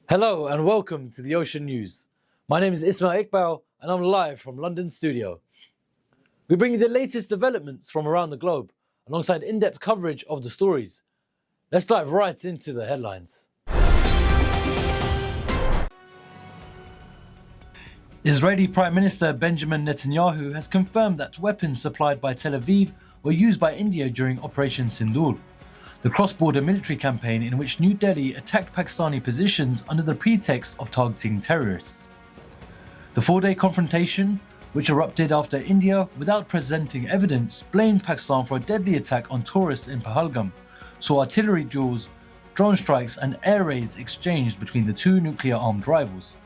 Hello and welcome to the Ocean News. My name is Ismail Iqbal and I'm live from London studio. We bring you the latest developments from around the globe alongside in-depth coverage of the stories. Let's dive right into the headlines. Israeli Prime Minister Benjamin Netanyahu has confirmed that weapons supplied by Tel Aviv were used by India during Operation Sindoor, the cross-border military campaign in which New Delhi attacked Pakistani positions under the pretext of targeting terrorists. The four-day confrontation, which erupted after India, without presenting evidence, blamed Pakistan for a deadly attack on tourists in Pahalgam, saw artillery duels, drone strikes and air raids exchanged between the two nuclear-armed rivals.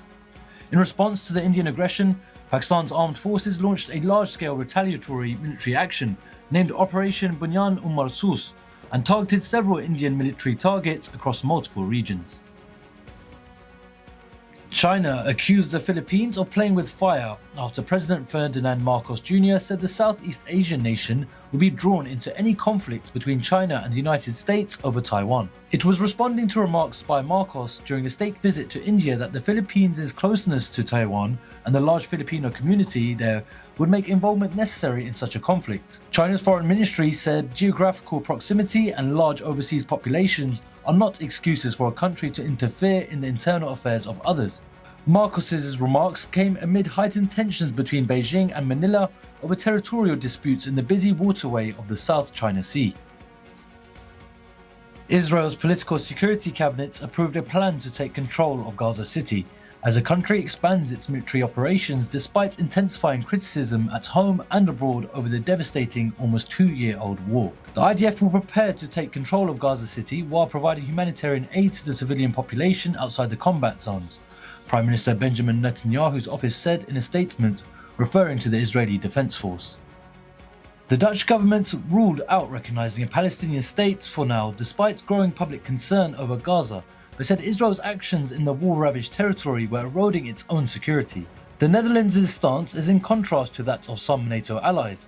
In response to the Indian aggression, Pakistan's armed forces launched a large-scale retaliatory military action named Operation Bunyan-ul-Marsus, and targeted several Indian military targets across multiple regions. China accused the Philippines of playing with fire after President Ferdinand Marcos Jr. said the Southeast Asian nation would be drawn into any conflict between China and the United States over Taiwan. It was responding to remarks by Marcos during a state visit to India that the Philippines' closeness to Taiwan and the large Filipino community there would make involvement necessary in such a conflict. China's foreign ministry said geographical proximity and large overseas populations are not excuses for a country to interfere in the internal affairs of others. Marcos's remarks came amid heightened tensions between Beijing and Manila over territorial disputes in the busy waterway of the South China Sea. Israel's political security cabinet approved a plan to take control of Gaza City as the country expands its military operations despite intensifying criticism at home and abroad over the devastating almost two-year-old war. The IDF will prepare to take control of Gaza City while providing humanitarian aid to the civilian population outside the combat zones, Prime Minister Benjamin Netanyahu's office said in a statement referring to the Israeli Defense Force. The Dutch government ruled out recognizing a Palestinian state for now despite growing public concern over Gaza, but said Israel's actions in the war-ravaged territory were eroding its own security. The Netherlands' stance is in contrast to that of some NATO allies,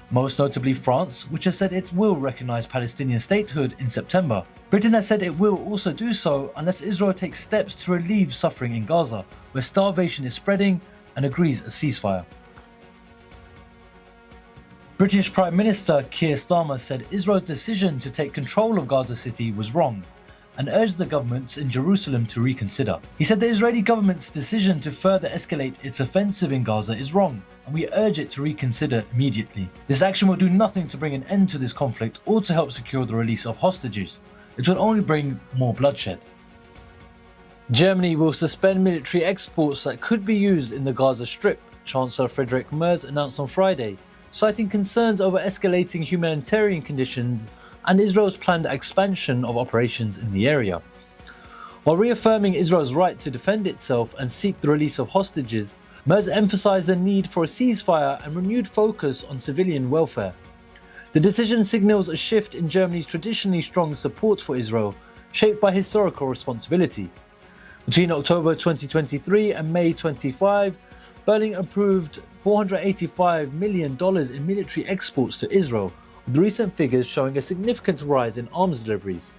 most notably France, which has said it will recognize Palestinian statehood in September. Britain has said it will also do so unless Israel takes steps to relieve suffering in Gaza, where starvation is spreading, and agrees a ceasefire. British Prime Minister Keir Starmer said Israel's decision to take control of Gaza City was wrong, and urged the government in Jerusalem to reconsider. He said the Israeli government's decision to further escalate its offensive in Gaza is wrong, and we urge it to reconsider immediately. This action will do nothing to bring an end to this conflict or to help secure the release of hostages. It will only bring more bloodshed. Germany will suspend military exports that could be used in the Gaza Strip, Chancellor Friedrich Merz announced on Friday, citing concerns over escalating humanitarian conditions and Israel's planned expansion of operations in the area. While reaffirming Israel's right to defend itself and seek the release of hostages, Merz emphasized the need for a ceasefire and renewed focus on civilian welfare. The decision signals a shift in Germany's traditionally strong support for Israel, shaped by historical responsibility. Between October 2023 and May 25, Berlin approved $485 million in military exports to Israel, with recent figures showing a significant rise in arms deliveries.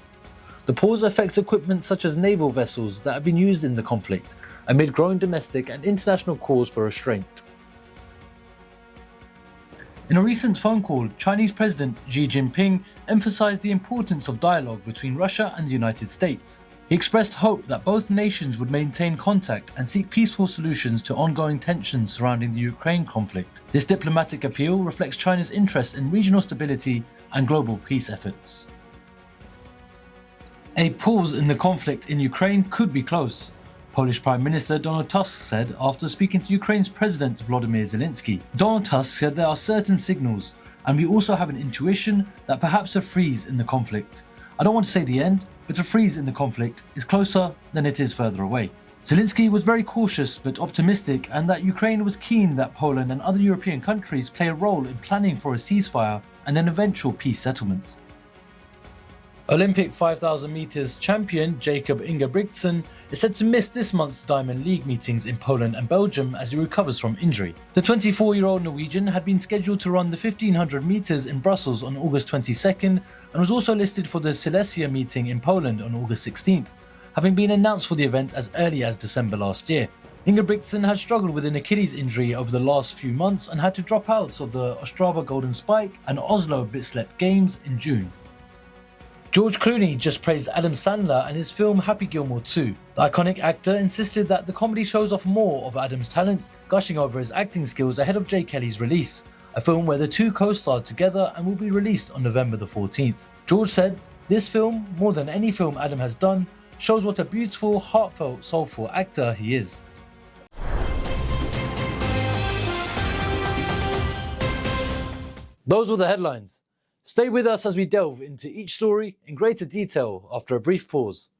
The pause affects equipment such as naval vessels that have been used in the conflict, amid growing domestic and international calls for restraint. In a recent phone call, Chinese President Xi Jinping emphasized the importance of dialogue between Russia and the United States. He expressed hope that both nations would maintain contact and seek peaceful solutions to ongoing tensions surrounding the Ukraine conflict. This diplomatic appeal reflects China's interest in regional stability and global peace efforts. A pause in the conflict in Ukraine could be close, Polish Prime Minister Donald Tusk said after speaking to Ukraine's President Volodymyr Zelensky. Donald Tusk said there are certain signals, and we also have an intuition that perhaps a freeze in the conflict. I don't want to say the end, but a freeze in the conflict is closer than it is further away. Zelensky was very cautious but optimistic, and that Ukraine was keen that Poland and other European countries play a role in planning for a ceasefire and an eventual peace settlement. Olympic 5,000 meters champion Jakob Ingebrigtsen is said to miss this month's Diamond League meetings in Poland and Belgium as he recovers from injury. The 24-year-old Norwegian had been scheduled to run the 1500 meters in Brussels on August 22nd and was also listed for the Silesia meeting in Poland on August 16th, having been announced for the event as early as December last year. Ingebrigtsen has struggled with an Achilles injury over the last few months and had to drop out of the Ostrava Golden Spike and Oslo Bislett Games in June. George Clooney just praised Adam Sandler and his film Happy Gilmore 2. The iconic actor insisted that the comedy shows off more of Adam's talent, gushing over his acting skills ahead of Jay Kelly's release, a film where the two co-starred together and will be released on November the 14th. George said, "This film, more than any film Adam has done, shows what a beautiful, heartfelt, soulful actor he is." Those were the headlines. Stay with us as we delve into each story in greater detail after a brief pause.